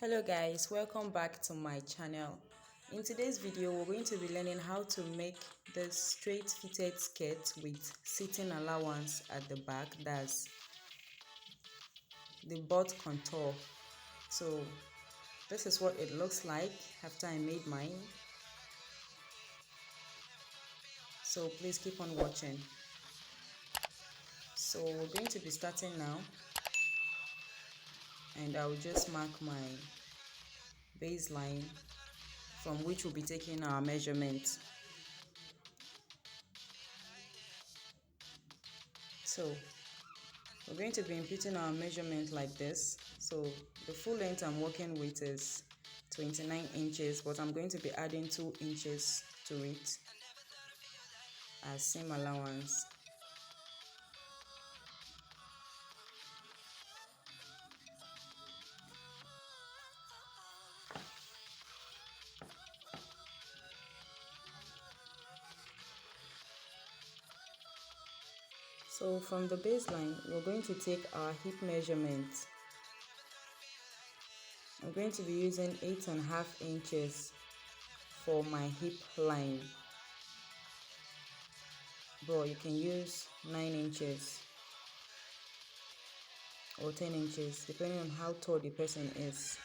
Hello guys, welcome back to my channel. In today's video we're going to be learning how to make the straight fitted skirt with sitting allowance at the back. That's the butt contour. So this is what it looks like after I made mine, so please keep on watching. So we're going to be starting now, and I'll just mark my baseline from which we'll be taking our measurement. So we're going to be inputting our measurement like this. So the full length I'm working with is 29 inches, but I'm going to be adding 2 inches to it as seam allowance. So from the baseline, we're going to take our hip measurement. I'm going to be using 8.5 inches for my hip line, but you can use 9 inches or 10 inches depending on how tall the person is.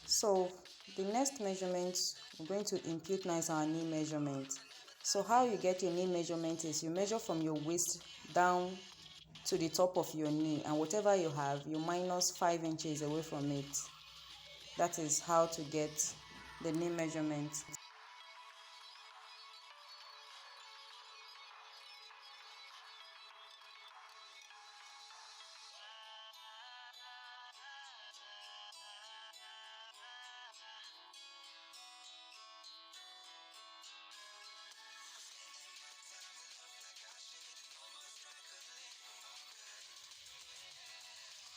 So the next measurement we're going to impute now is our knee measurement. So how you get your knee measurement is you measure from your waist down to the top of your knee, and whatever you have, you minus 5 inches away from it. That is how to get the knee measurement.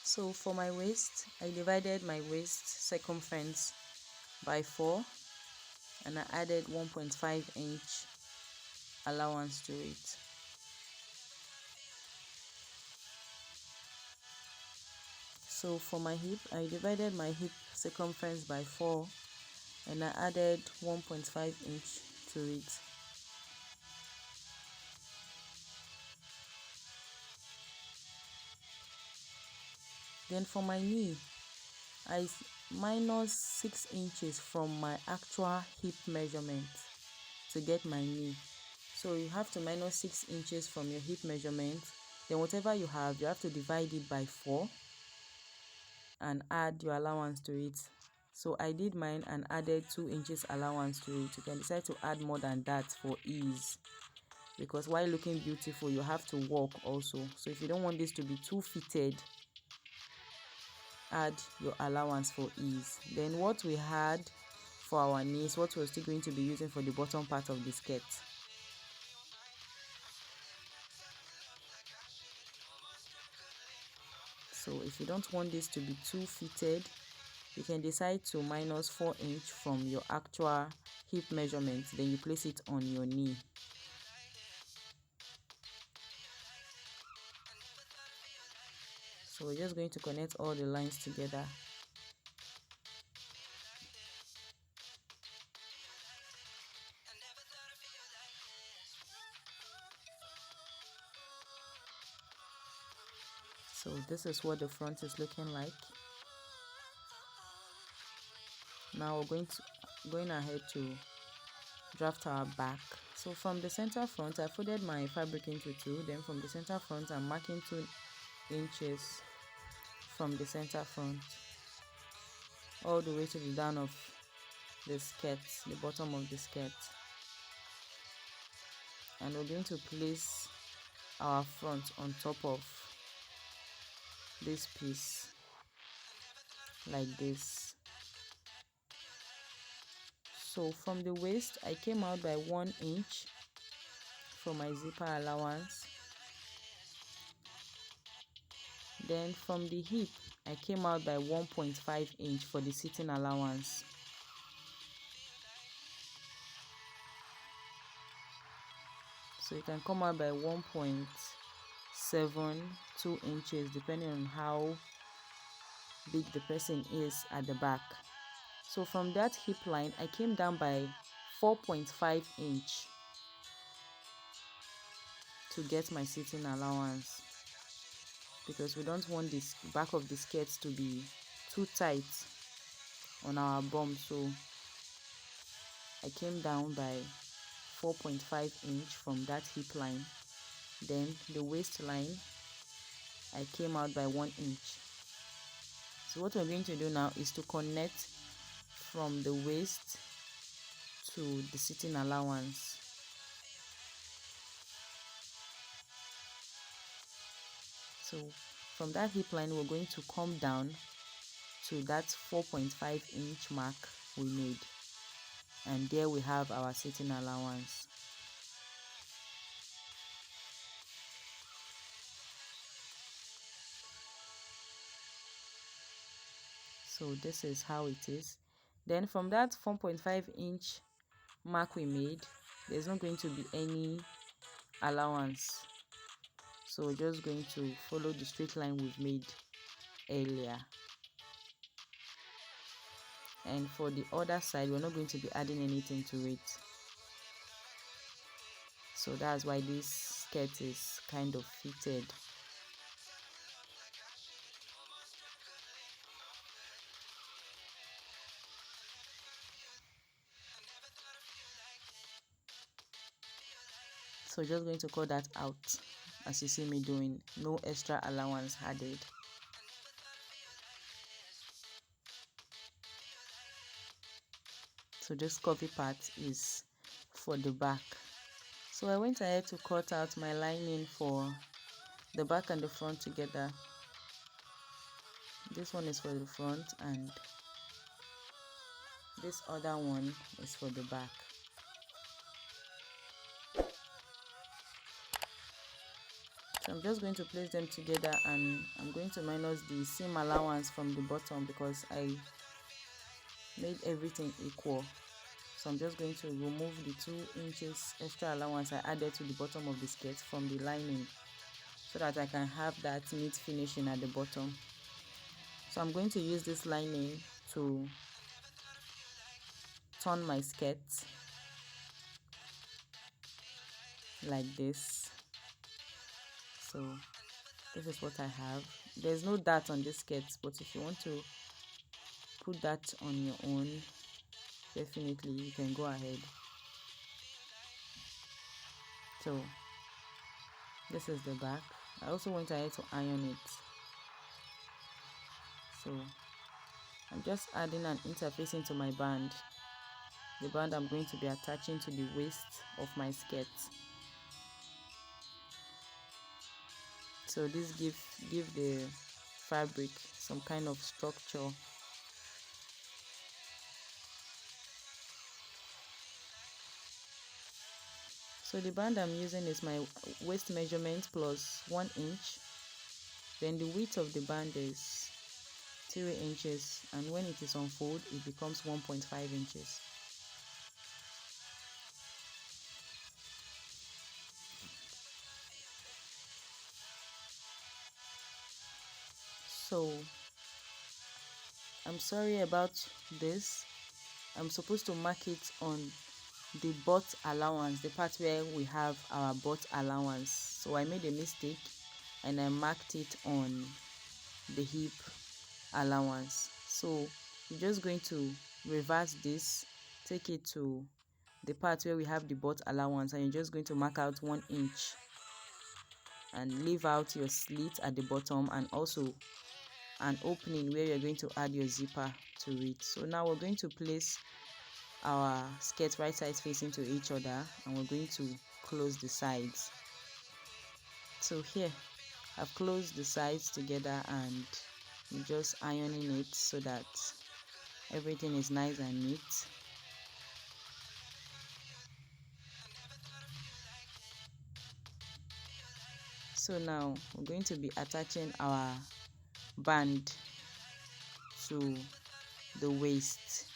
So for my waist, I divided my waist circumference by 4 and I added 1.5 inch allowance to it. So for my hip, I divided my hip circumference by 4 and I added 1.5 inch to it. Then for my knee, I minus 6 inches from my actual hip measurement to get my knee. So you have to minus 6 inches from your hip measurement. Then whatever you have to divide it by 4 and add your allowance to it. So I did mine and added 2 inches allowance to it. You can decide to add more than that for ease, because while looking beautiful you have to walk also. So if you don't want this to be too fitted, add your allowance for ease. Then what we had for our knees, what we're still going to be using for the bottom part of the skirt. So if you don't want this to be too fitted, you can decide to minus 4 inch from your actual hip measurement, then you place it on your knee. So we're just going to connect all the lines together. So this is what the front is looking like. Now we're going ahead to draft our back. So from the center front, I folded my fabric into 2. Then from the center front, I'm marking 2 inches from the center front all the way to the down of the skirt, the bottom of the skirt. And we're going to place our front on top of this piece like this. So from the waist, I came out by 1 inch for my zipper allowance. Then from the hip, I came out by 1.5 inch for the sitting allowance. So you can come out by 1.5 2 inches, depending on how big the person is at the back. So from that hip line, I came down by 4.5 inch to get my sitting allowance, because we don't want this back of the skirt to be too tight on our bum. So I came down by 4.5 inch from that hip line. Then the waistline, I came out by 1 inch. So what we're going to do now is to connect from the waist to the sitting allowance. So from that hip line, we're going to come down to that 4.5 inch mark we made, and there we have our sitting allowance. So this is how it is. Then from that 4.5 inch mark we made, there's not going to be any allowance, so we're just going to follow the straight line we've made earlier. And for the other side, we're not going to be adding anything to it. So that's why this skirt is kind of fitted. So just going to cut that out as you see me doing. No extra allowance added. So this curvy part is for the back. So I went ahead to cut out my lining for the back and the front together. This one is for the front and this other one is for the back. So I'm just going to place them together, and I'm going to minus the seam allowance from the bottom because I made everything equal. So I'm just going to remove the 2 inches extra allowance I added to the bottom of the skirt from the lining, so that I can have that neat finishing at the bottom. So I'm going to use this lining to turn my skirt like this. So this is what I have. There's no dart on this skirt, but if you want to put that on your own, definitely you can go ahead. So this is the back. I also went ahead to iron it. So I'm just adding an interface into my band, the band I'm going to be attaching to the waist of my skirt. So this give the fabric some kind of structure. So the band I'm using is my waist measurement plus 1 inch. Then the width of the band is 3 inches, and when it is unfold, it becomes 1.5 inches. So I'm sorry about this. I'm supposed to mark it on the butt allowance, the part where we have our butt allowance. So I made a mistake and I marked it on the hip allowance. So you're just going to reverse this, take it to the part where we have the butt allowance, and you're just going to mark out 1 inch and leave out your slit at the bottom, and also an opening where you're going to add your zipper to it. So now we're going to place our skirt right sides facing to each other, and we're going to close the sides. So here I've closed the sides together, and I'm just ironing it so that everything is nice and neat. So now we're going to be attaching our band to the waist.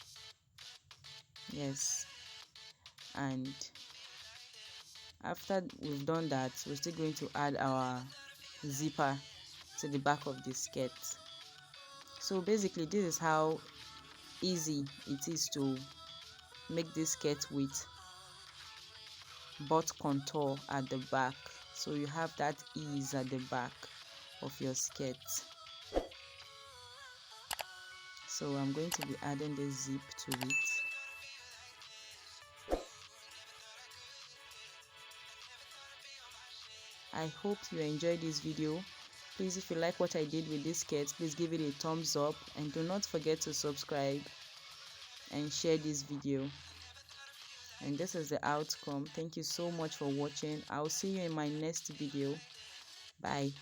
Yes, and after we've done that, we're still going to add our zipper to the back of the skirt. So basically this is how easy it is to make this skirt with butt contour at the back, so you have that ease at the back of your skirt. So I'm going to be adding the zip to it. I hope you enjoyed this video. Please, if you like what I did with this skirt, please give it a thumbs up, and do not forget to subscribe and share this video. And this is the outcome. Thank you so much for watching. I'll see you in my next video. Bye.